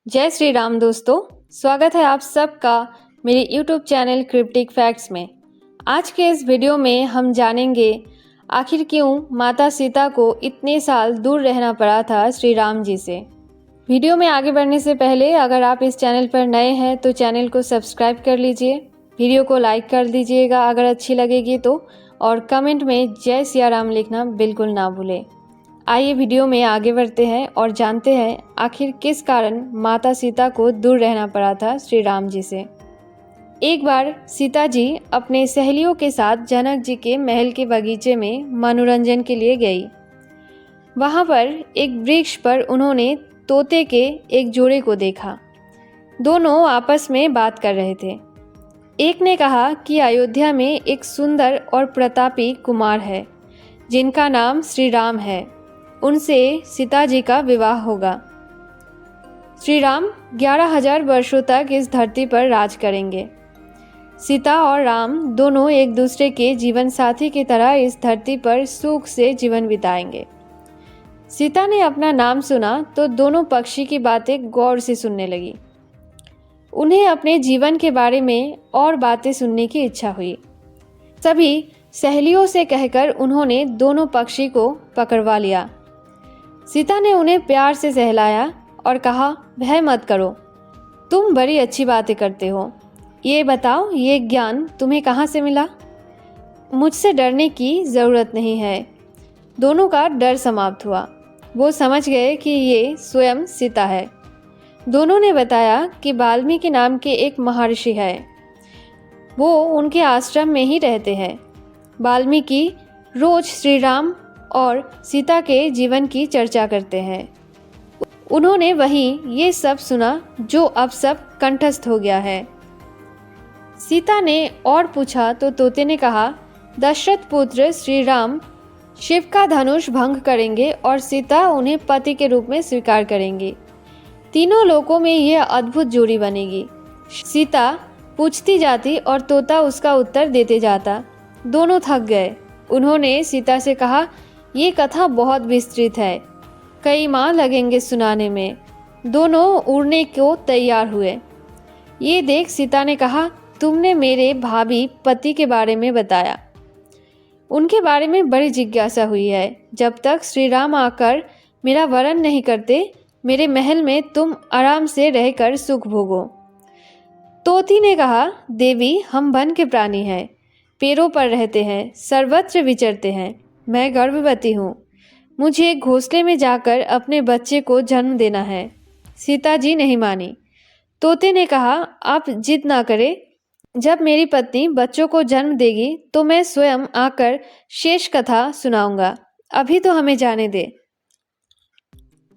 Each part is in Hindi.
जय श्री राम दोस्तों, स्वागत है आप सबका मेरे YouTube चैनल क्रिप्टिक फैक्ट्स में। आज के इस वीडियो में हम जानेंगे आखिर क्यों माता सीता को इतने साल दूर रहना पड़ा था श्री राम जी से। वीडियो में आगे बढ़ने से पहले अगर आप इस चैनल पर नए हैं तो चैनल को सब्सक्राइब कर लीजिए, वीडियो को लाइक कर दीजिएगा अगर अच्छी लगेगी तो, और कमेंट में जय सिया राम लिखना बिल्कुल ना भूलें। आइए वीडियो में आगे बढ़ते हैं और जानते हैं आखिर किस कारण माता सीता को दूर रहना पड़ा था श्री राम जी से। एक बार सीता जी अपने सहेलियों के साथ जनक जी के महल के बगीचे में मनोरंजन के लिए गई। वहां पर एक वृक्ष पर उन्होंने तोते के एक जोड़े को देखा। दोनों आपस में बात कर रहे थे। एक ने कहा कि अयोध्या में एक सुंदर और प्रतापी कुमार है जिनका नाम श्री राम है, उनसे सीता जी का विवाह होगा। श्री राम 11,000 वर्षों तक इस धरती पर राज करेंगे। सीता और राम दोनों एक दूसरे के जीवन साथी की तरह इस धरती पर सुख से जीवन बिताएंगे। सीता ने अपना नाम सुना तो दोनों पक्षी की बातें गौर से सुनने लगी। उन्हें अपने जीवन के बारे में और बातें सुनने की इच्छा हुई। सभी सहेलियों से कहकर उन्होंने दोनों पक्षी को पकड़वा लिया। सीता ने उन्हें प्यार से सहलाया और कहा, भय मत करो, तुम बड़ी अच्छी बातें करते हो। ये बताओ, ये ज्ञान तुम्हें कहाँ से मिला? मुझसे डरने की ज़रूरत नहीं है। दोनों का डर समाप्त हुआ। वो समझ गए कि ये स्वयं सीता है। दोनों ने बताया कि वाल्मीकि नाम के एक महर्षि है, वो उनके आश्रम में ही रहते हैं। वाल्मीकि रोज श्री राम और सीता के जीवन की चर्चा करते हैं। उन्होंने वहीं ये सब सुना जो अब सब कंठस्थ हो गया है। सीता ने और पूछा तो तोते ने कहा, दशरथ पुत्र श्री राम शिव का धनुष भंग करेंगे और सीता उन्हें पति के रूप में स्वीकार करेंगी। तीनों लोकों में यह अद्भुत जोड़ी बनेगी। सीता पूछती जाती और तोता उसका उत्तर देते जाता। दोनों थक गए। उन्होंने सीता से कहा, ये कथा बहुत विस्तृत है, कई माह लगेंगे सुनाने में। दोनों उड़ने को तैयार हुए। ये देख सीता ने कहा, तुमने मेरे भाभी पति के बारे में बताया। उनके बारे में बड़ी जिज्ञासा हुई है। जब तक श्री राम आकर मेरा वरण नहीं करते, मेरे महल में तुम आराम से रहकर सुख भोगो। तोती ने कहा, देवी, हम वन के प्राणी हैं, पेड़ों पर रहते हैं, सर्वत्र विचरते हैं। मैं गर्भवती हूँ, मुझे घोंसले में जाकर अपने बच्चे को जन्म देना है। सीता जी नहीं मानी। तोते ने कहा, आप जिद ना करें, जब मेरी पत्नी बच्चों को जन्म देगी तो मैं स्वयं आकर शेष कथा सुनाऊंगा, अभी तो हमें जाने दे।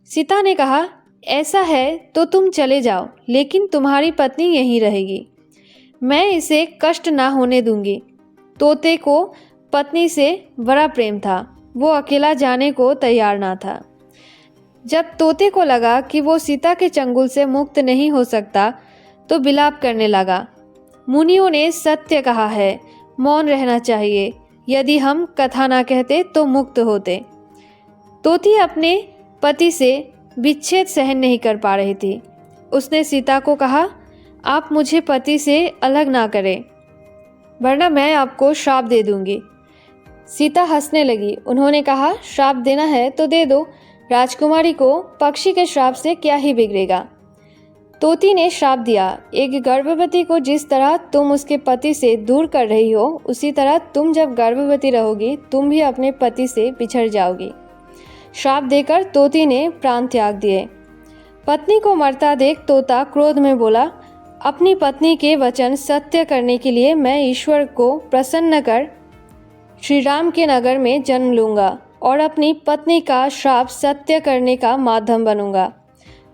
सीता ने कहा, ऐसा है तो तुम चले जाओ, लेकिन तुम्हारी पत्नी यहीं रहेगी, मैं इसे कष्ट ना होने दूंगी। तोते को पत्नी से बड़ा प्रेम था, वो अकेला जाने को तैयार ना था। जब तोते को लगा कि वो सीता के चंगुल से मुक्त नहीं हो सकता तो विलाप करने लगा। मुनियों ने सत्य कहा है, मौन रहना चाहिए, यदि हम कथा ना कहते तो मुक्त होते। तोती अपने पति से विच्छेद सहन नहीं कर पा रही थी। उसने सीता को कहा, आप मुझे पति से अलग ना करें, वरना मैं आपको श्राप दे दूंगी। सीता हंसने लगी। उन्होंने कहा, श्राप देना है तो दे दो, राजकुमारी को पक्षी के श्राप से क्या ही बिगड़ेगा। तोती ने श्राप दिया, एक गर्भवती को जिस तरह तुम उसके पति से दूर कर रही हो, उसी तरह तुम जब गर्भवती रहोगी तुम भी अपने पति से बिछड़ जाओगी। श्राप देकर तोती ने प्राण त्याग दिए। पत्नी को मरता देख तोता क्रोध में बोला, अपनी पत्नी के वचन सत्य करने के लिए मैं ईश्वर को प्रसन्न कर श्री राम के नगर में जन्म लूंगा और अपनी पत्नी का श्राप सत्य करने का माध्यम बनूंगा।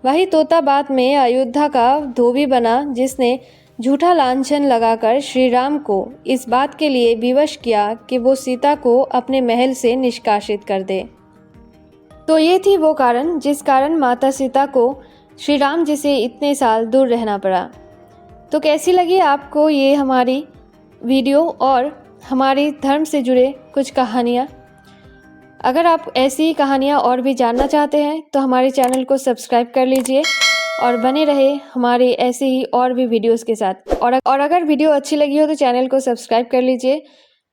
वही तोता बाद में अयोध्या का धोबी बना, जिसने झूठा लांछन लगाकर श्री राम को इस बात के लिए विवश किया कि वो सीता को अपने महल से निष्कासित कर दे। तो ये थी वो कारण जिस कारण माता सीता को श्री राम जी से इतने साल दूर रहना पड़ा। तो कैसी लगी आपको ये हमारी वीडियो और हमारी धर्म से जुड़े कुछ कहानियाँ? अगर आप ऐसी कहानियाँ और भी जानना चाहते हैं तो हमारे चैनल को सब्सक्राइब कर लीजिए और बने रहे हमारे ऐसे ही और भी वीडियोस के साथ। और अगर वीडियो अच्छी लगी हो तो चैनल को सब्सक्राइब कर लीजिए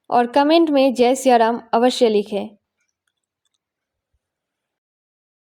और कमेंट में जय सिया राम अवश्य लिखें।